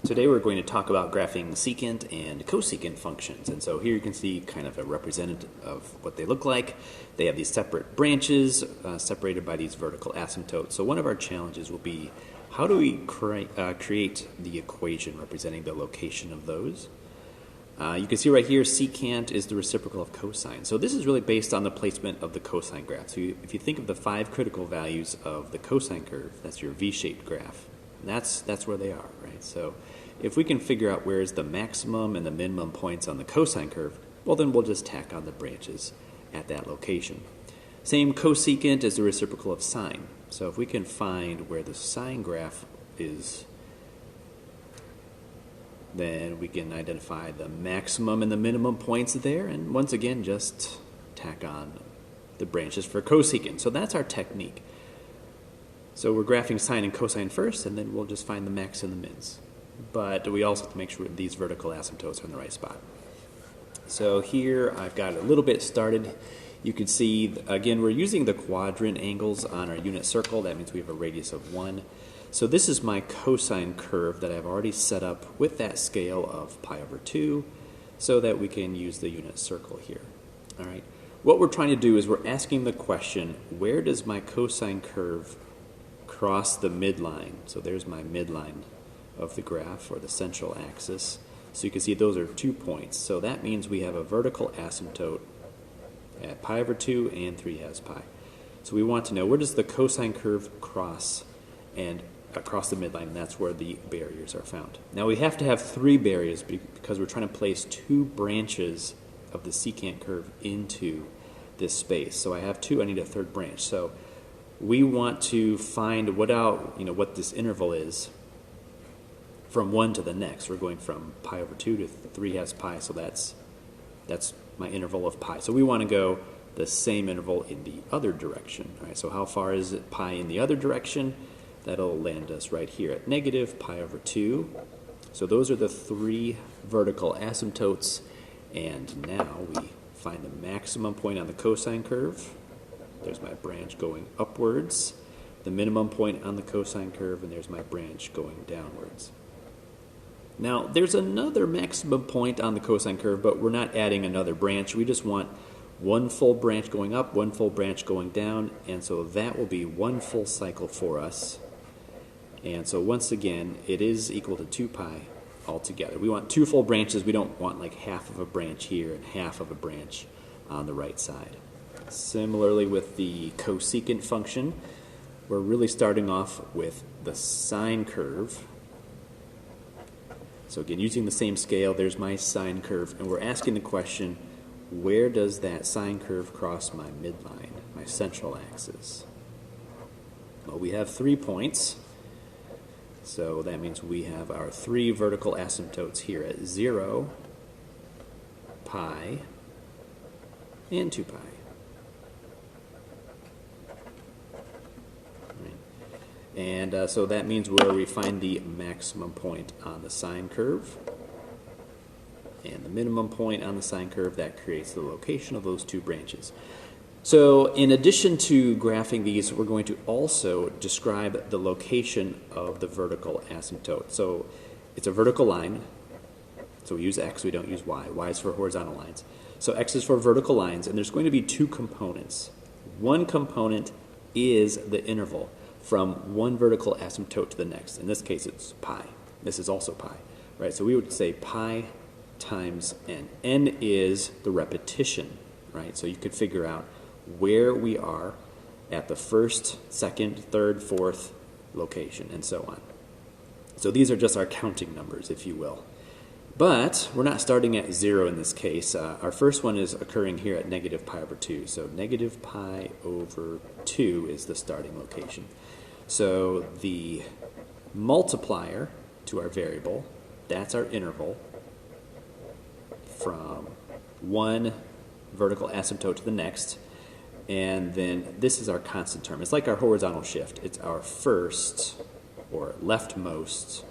Today we're going to talk about graphing secant and cosecant functions. And so here you can see kind of a representative of what they look like. They have these separate branches separated by these vertical asymptotes. So one of our challenges will be, how do we create the equation representing the location of those? You can see right here, secant is the reciprocal of cosine. So this is really based on the placement of the cosine graph. So if you think of the 5 critical values of the cosine curve, that's your V-shaped graph. That's where they are, right? So if we can figure out where's the maximum and the minimum points on the cosine curve, well then we'll just tack on the branches at that location. Same cosecant is the reciprocal of sine. So if we can find where the sine graph is, then we can identify the maximum and the minimum points there, and once again just tack on the branches for cosecant. So that's our technique. So we're graphing sine and cosine first, and then we'll just find the max and the mins. But we also have to make sure these vertical asymptotes are in the right spot. So here I've got it a little bit started. You can see, again, we're using the quadrant angles on our unit circle. That means we have a radius of 1. So this is my cosine curve that I've already set up with that scale of pi over 2 so that we can use the unit circle here. All right. What we're trying to do is we're asking the question, where does my cosine curve cross the midline? So there's my midline of the graph, or the central axis. So you can see those are 2 points. So that means we have a vertical asymptote at pi over 2 and 3 has pi. So we want to know, where does the cosine curve cross and across the midline, and that's where the barriers are found. Now we have to have 3 barriers because we're trying to place 2 branches of the secant curve into this space. So I have 2, I need a 3rd branch. So we want to find what this interval is from one to the next. We're going from pi over 2 to 3 has pi, so that's my interval of pi. So we want to go the same interval in the other direction. All right, so how far is it pi in the other direction? That'll land us right here at negative pi over 2. So those are the 3 vertical asymptotes, and now we find the maximum point on the cosine curve. There's my branch going upwards, the minimum point on the cosine curve, and there's my branch going downwards. Now, there's another maximum point on the cosine curve, but we're not adding another branch. We just want one full branch going up, one full branch going down, and so that will be 1 full cycle for us. And so once again, it is equal to 2 pi altogether. We want 2 full branches. We don't want like half of a branch here and half of a branch on the right side. Similarly with the cosecant function, we're really starting off with the sine curve. So again, using the same scale, there's my sine curve, and we're asking the question, where does that sine curve cross my midline, my central axis? Well, we have 3 points, so that means we have our 3 vertical asymptotes here at 0, pi, and 2 pi. And so that means where we find the maximum point on the sine curve and the minimum point on the sine curve, that creates the location of those 2 branches. So in addition to graphing these, we're going to also describe the location of the vertical asymptote. So it's a vertical line, so we use x, we don't use y. Y is for horizontal lines. So x is for vertical lines, and there's going to be 2 components. One component is the interval from one vertical asymptote to the next. In this case, it's pi. This is also pi, right? So we would say pi times n. N is the repetition, right? So you could figure out where we are at the 1st, 2nd, 3rd, 4th location, and so on. So these are just our counting numbers, if you will. But we're not starting at 0 in this case. Our first one is occurring here at negative pi over 2. So negative pi over 2 is the starting location. So the multiplier to our variable, that's our interval from one vertical asymptote to the next. And then this is our constant term. It's like our horizontal shift. It's our first or leftmost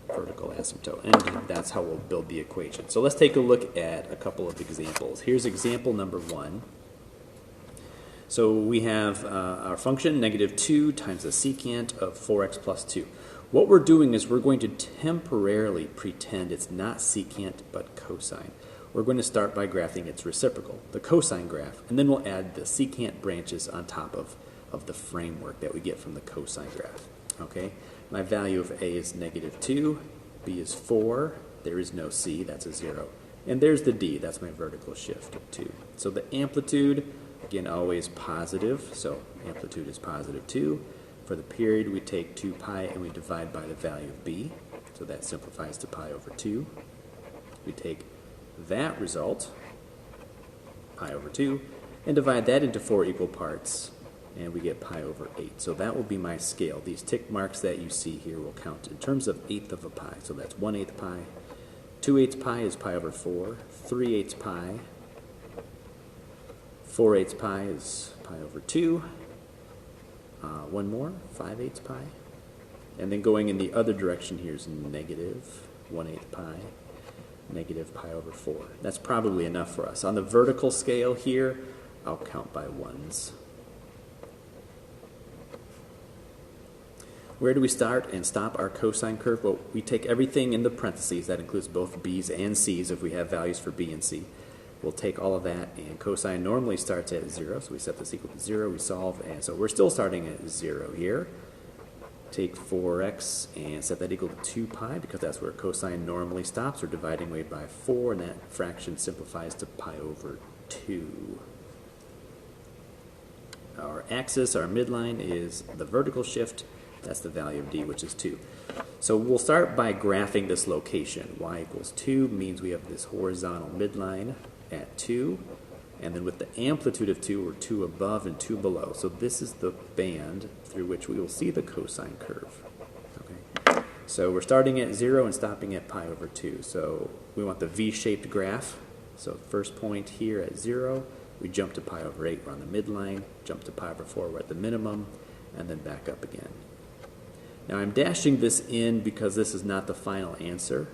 vertical asymptote, and that's how we'll build the equation. So let's take a look at a couple of examples. Here's example number 1. So we have our function, negative 2 times the secant of 4x plus 2. what we're doing is we're going to temporarily pretend it's not secant but cosine. We're going to start by graphing its reciprocal, the cosine graph, and then we'll add the secant branches on top of the framework that we get from the cosine graph. Okay, my value of a is -2, b is 4, there is no c, that's a 0. And there's the d, that's my vertical shift of 2. So the amplitude, again, always positive, so amplitude is +2. For the period, we take 2 pi and we divide by the value of b, so that simplifies to pi over 2. We take that result, pi over 2, and divide that into 4 equal parts, and we get pi over 8. So that will be my scale. These tick marks that you see here will count in terms of eighth of a pi. So that's 1/8 pi. 2/8 pi is pi over 4. 3/8 pi. 4/8 pi is pi over 2. One more, 5/8 pi. And then going in the other direction here is -1/8 pi, -pi over 4. That's probably enough for us. On the vertical scale here, I'll count by ones. Where do we start and stop our cosine curve? Well, we take everything in the parentheses. That includes both b's and c's if we have values for b and c. We'll take all of that, and cosine normally starts at 0, so we set this equal to 0, we solve, and so we're still starting at 0 here. Take 4x and set that equal to 2 pi, because that's where cosine normally stops. We're dividing away by 4, and that fraction simplifies to pi over 2. Our axis, our midline, is the vertical shift. That's the value of d, which is 2. So we'll start by graphing this location. Y equals 2 means we have this horizontal midline at 2. And then with the amplitude of 2, we're 2 above and 2 below. So this is the band through which we will see the cosine curve. Okay. So we're starting at 0 and stopping at pi over 2. So we want the V-shaped graph. So first point here at 0, we jump to pi over 8, we're on the midline. Jump to pi over 4, we're at the minimum. And then back up again. Now I'm dashing this in because this is not the final answer.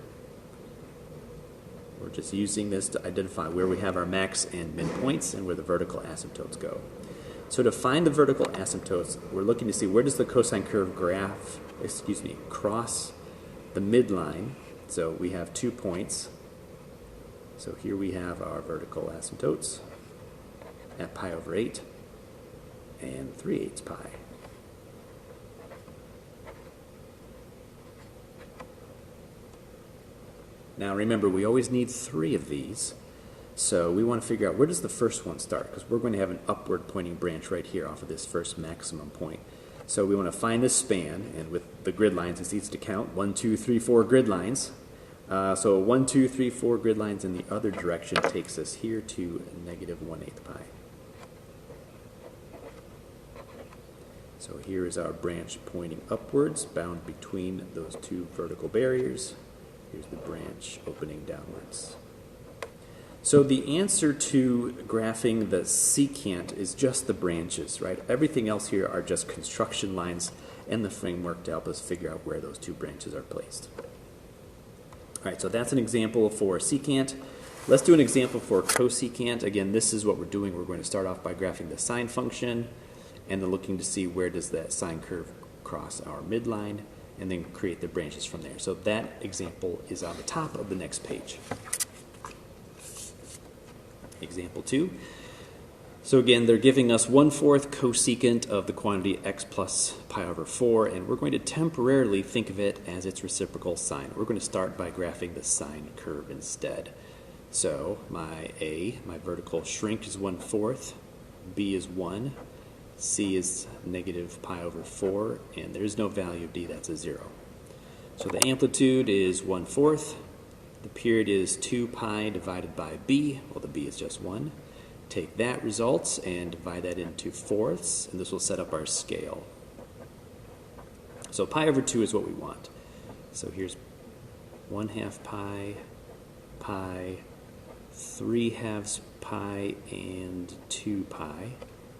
We're just using this to identify where we have our max and min points and where the vertical asymptotes go. So to find the vertical asymptotes, we're looking to see where does the cosine curve cross the midline. So we have 2 points. So here we have our vertical asymptotes at pi over 8 and 3/8 pi. Now remember, we always need 3 of these, so we want to figure out where does the first one start, because we're going to have an upward pointing branch right here off of this first maximum point. So we want to find this span, and with the grid lines, it's easy to count. 1, 2, 3, 4 grid lines. So 1, 2, 3, 4 grid lines in the other direction takes us here to -1/8 pi. So here is our branch pointing upwards, bound between those 2 vertical barriers. Here's the branch opening downwards. So the answer to graphing the secant is just the branches, right? Everything else here are just construction lines and the framework to help us figure out where those 2 branches are placed. All right, so that's an example for secant. Let's do an example for cosecant. Again, this is what we're doing. We're going to start off by graphing the sine function and then looking to see where does that sine curve cross our midline, and then create the branches from there. So that example is on the top of the next page. Example 2. So again, they're giving us 1/4 cosecant of the quantity x plus pi over 4, and we're going to temporarily think of it as its reciprocal sine. We're going to start by graphing the sine curve instead. So my vertical shrink is 1/4, b is 1, c is -pi over 4, and there's no value of d, that's a 0. So the amplitude is 1/4. The period is 2 pi divided by b. Well, the b is just 1. Take that result and divide that into fourths, and this will set up our scale. So pi over 2 is what we want. So here's 1/2 pi, pi, 3/2 pi, and 2 pi.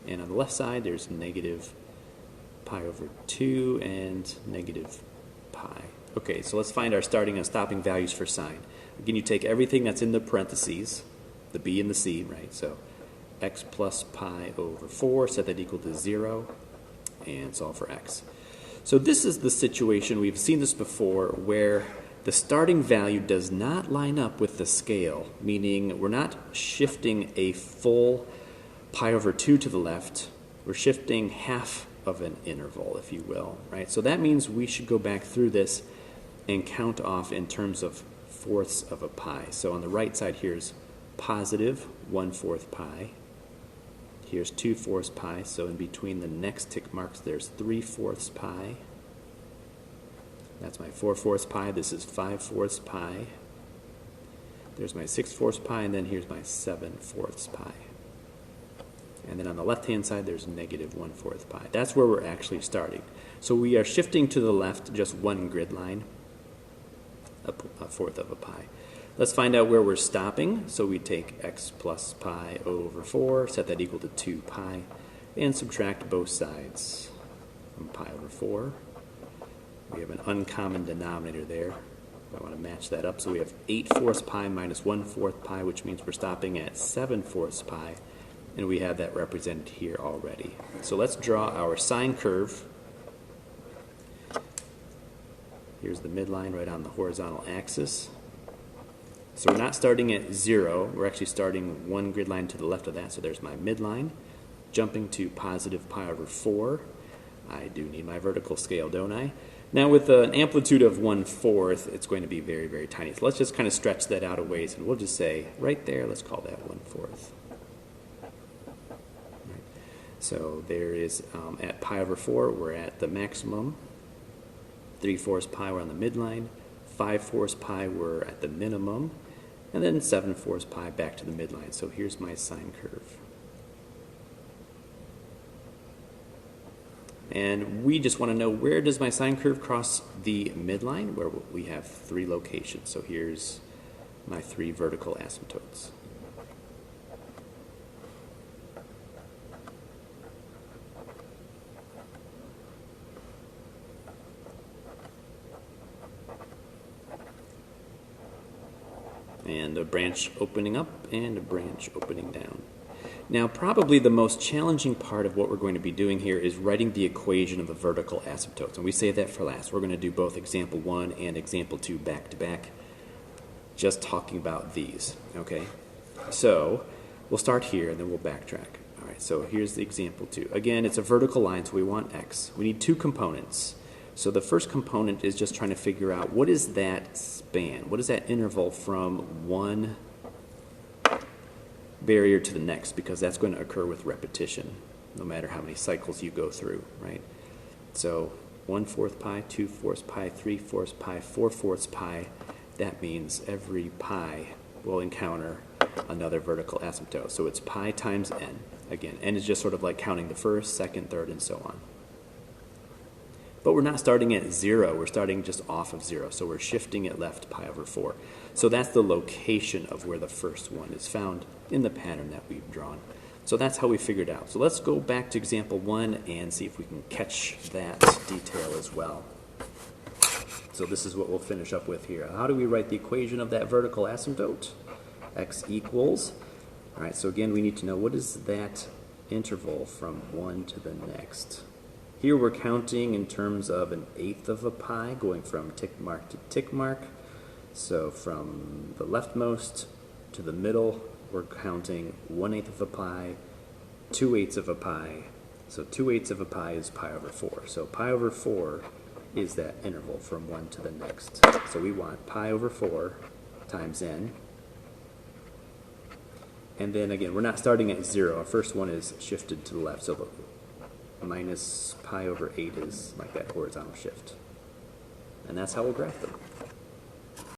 And on the left side, there's -pi over 2 and -pi. Okay, so let's find our starting and stopping values for sine. Again, you take everything that's in the parentheses, the b and the c, right? So x plus pi over 4, set that equal to 0, and solve for x. So this is the situation, we've seen this before, where the starting value does not line up with the scale, meaning we're not shifting a full pi over 2 to the left, we're shifting half of an interval, if you will, right? So that means we should go back through this and count off in terms of fourths of a pi. So on the right side here's positive 1/4 pi. Here's 2/4 pi, so in between the next tick marks there's 3/4 pi. That's my 4/4 pi. This is 5/4 pi. There's my 6/4 pi, and then here's my 7/4 pi. And then on the left-hand side, there's negative 1/4 pi. That's where we're actually starting. So we are shifting to the left just one grid line, a fourth of a pi. Let's find out where we're stopping. So we take x plus pi over 4, set that equal to 2 pi, and subtract both sides from pi over 4. We have an uncommon denominator there. I want to match that up. So we have 8/4 pi minus 1/4 pi, which means we're stopping at 7/4 pi. And we have that represented here already. So let's draw our sine curve. Here's the midline right on the horizontal axis. So we're not starting at 0. We're actually starting one grid line to the left of that. So there's my midline. Jumping to positive pi over 4. I do need my vertical scale, don't I? Now with an amplitude of 1/4, it's going to be very, very tiny. So let's just kind of stretch that out a ways, and we'll just say right there, let's call that 1/4. So there is, at pi over 4, we're at the maximum. 3/4 pi, we're on the midline. 5/4 pi, we're at the minimum. And then 7/4 pi back to the midline. So here's my sine curve. And we just want to know, where does my sine curve cross the midline? Where we have 3 locations. So here's my 3 vertical asymptotes. And a branch opening up and a branch opening down. Now, probably the most challenging part of what we're going to be doing here is writing the equation of the vertical asymptotes. And we save that for last. We're going to do both example 1 and example 2 back to back, just talking about these, okay? So we'll start here and then we'll backtrack. All right, so here's the example 2. Again, it's a vertical line, so we want x. We need 2 components. So the first component is just trying to figure out, what is that span? What is that interval from one barrier to the next? Because that's going to occur with repetition, no matter how many cycles you go through, right? So 1/4 pi, 2/4 pi, 3/4 pi, 4/4 pi. That means every pi will encounter another vertical asymptote. So it's pi times n. Again, n is just sort of like counting the first, second, third, and so on. But we're not starting at 0, we're starting just off of 0, so we're shifting it left pi over 4. So that's the location of where the first one is found in the pattern that we've drawn. So that's how we figured out. So let's go back to example 1 and see if we can catch that detail as well. So this is what we'll finish up with here. How do we write the equation of that vertical asymptote? X equals, all right, so again we need to know, what is that interval from one to the next? Here we're counting in terms of 1/8 of a pi, going from tick mark to tick mark. So from the leftmost to the middle, we're counting 1/8 of a pi, 2/8 of a pi. So 2/8 of a pi is pi over 4. So pi over 4 is that interval from one to the next. So we want pi over 4 times n. And then again, we're not starting at 0. Our first one is shifted to the left. So minus pi over 8 is like that horizontal shift. And that's how we'll graph them.